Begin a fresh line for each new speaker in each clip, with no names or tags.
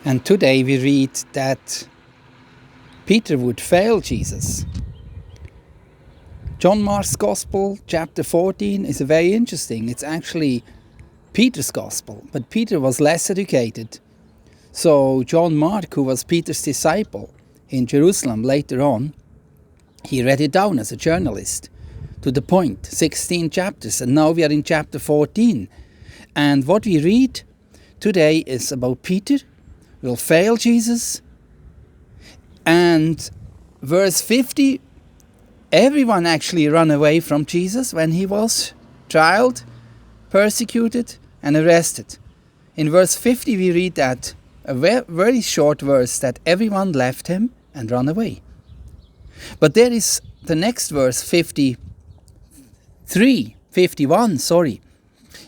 And today we read that Peter would fail Jesus. John Mark's Gospel, chapter 14, is very interesting. It's actually Peter's Gospel, but Peter was less educated. So John Mark, who was Peter's disciple in Jerusalem later on, he read it down as a journalist, to the point, 16 chapters, and now we are in chapter 14. And what we read today is about Peter will fail Jesus. And verse 50, everyone actually ran away from Jesus when he was trialed, persecuted and arrested. In verse 50 we read that, a very short verse, that everyone left him and ran away. But there is the next verse, 51,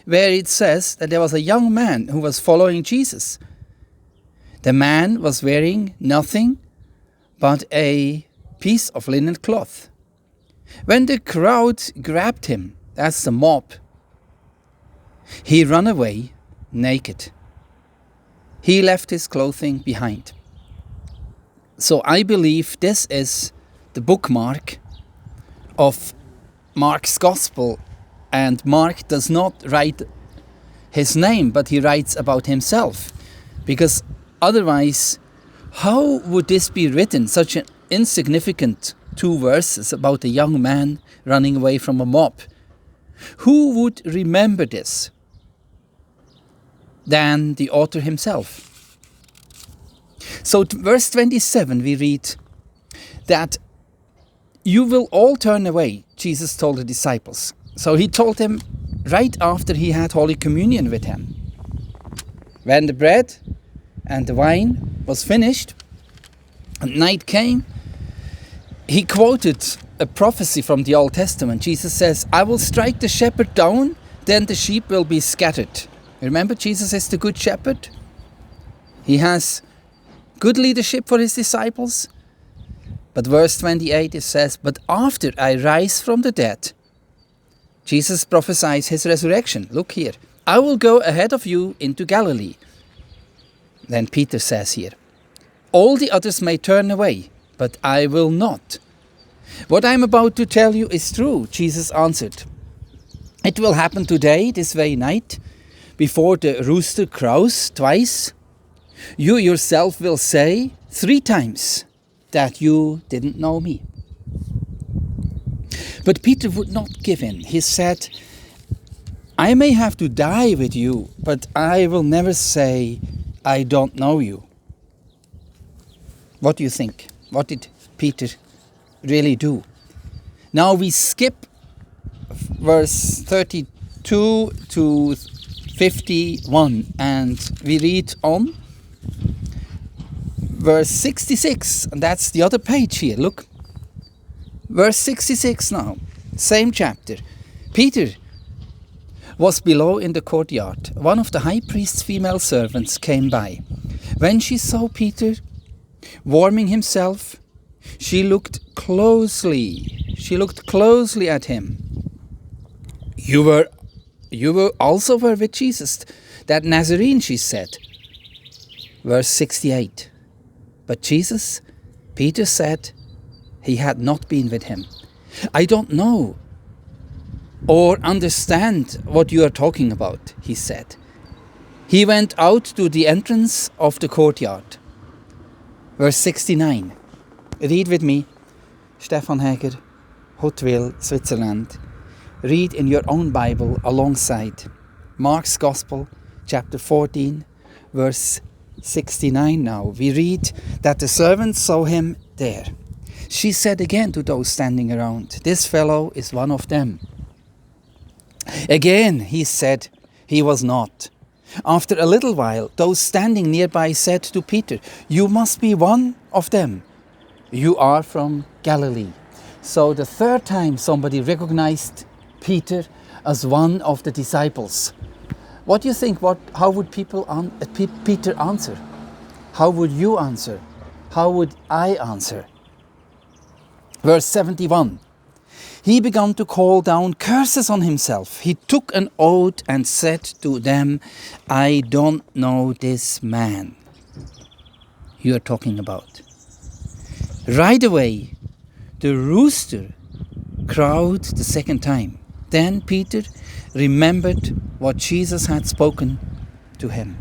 where it says that there was a young man who was following Jesus. The man was wearing nothing but a piece of linen cloth. When the crowd grabbed him, that's the mob, he ran away naked. He left his clothing behind. So I believe this is the bookmark of Mark's Gospel, and Mark does not write his name, but he writes about himself, because otherwise, how would this be written, such an insignificant 2 verses about a young man running away from a mob? Who would remember this than the author himself? So verse 27 we read that you will all turn away, Jesus told the disciples. So he told them right after he had Holy Communion with him. When the bread and the wine was finished and night came, he quoted a prophecy from the Old Testament. Jesus says, I will strike the shepherd down, then the sheep will be scattered. Remember, Jesus is the good shepherd. He has good leadership for his disciples. But verse 28 it says, but after I rise from the dead, Jesus prophesies his resurrection. Look here, I will go ahead of you into Galilee. Then Peter says here, all the others may turn away, but I will not. What I am about to tell you is true, Jesus answered. It will happen today, this very night, before the rooster crows twice. You yourself will say 3 times that you didn't know me. But Peter would not give in. He said, I may have to die with you, but I will never say I don't know you. What do you think? What did Peter really do? Now we skip verse 32 to 51 and we read on verse 66, and that's the other page here. Look, verse 66 now, same chapter. Peter was below in the courtyard. One of the high priest's female servants came by. When she saw Peter warming himself, she looked closely at him. You were also with Jesus, that Nazarene, she said. Verse 68. But Peter said he had not been with him. I don't know or understand what you are talking about, he said. He went out to the entrance of the courtyard. Verse 69. Read with me, Stefan Hager, Huttwil, Switzerland. Read in your own Bible alongside Mark's Gospel, chapter 14, verse 69 now. We read that the servants saw him there. She said again to those standing around, this fellow is one of them. Again he said he was not. After a little while, those standing nearby said to Peter, you must be one of them. You are from Galilee. So the 3rd time somebody recognized Peter as one of the disciples. What do you think? How would Peter answer? How would you answer? How would I answer? Verse 71. He began to call down curses on himself. He took an oath and said to them, I don't know this man. you are talking about. Right away, the rooster crowed the second time. Then Peter remembered what Jesus had spoken to him.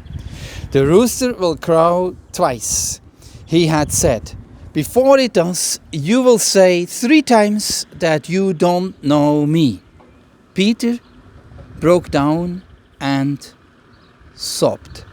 The rooster will crow twice. He had said, before it does, you will say 3 times that you don't know me. Peter broke down and sobbed.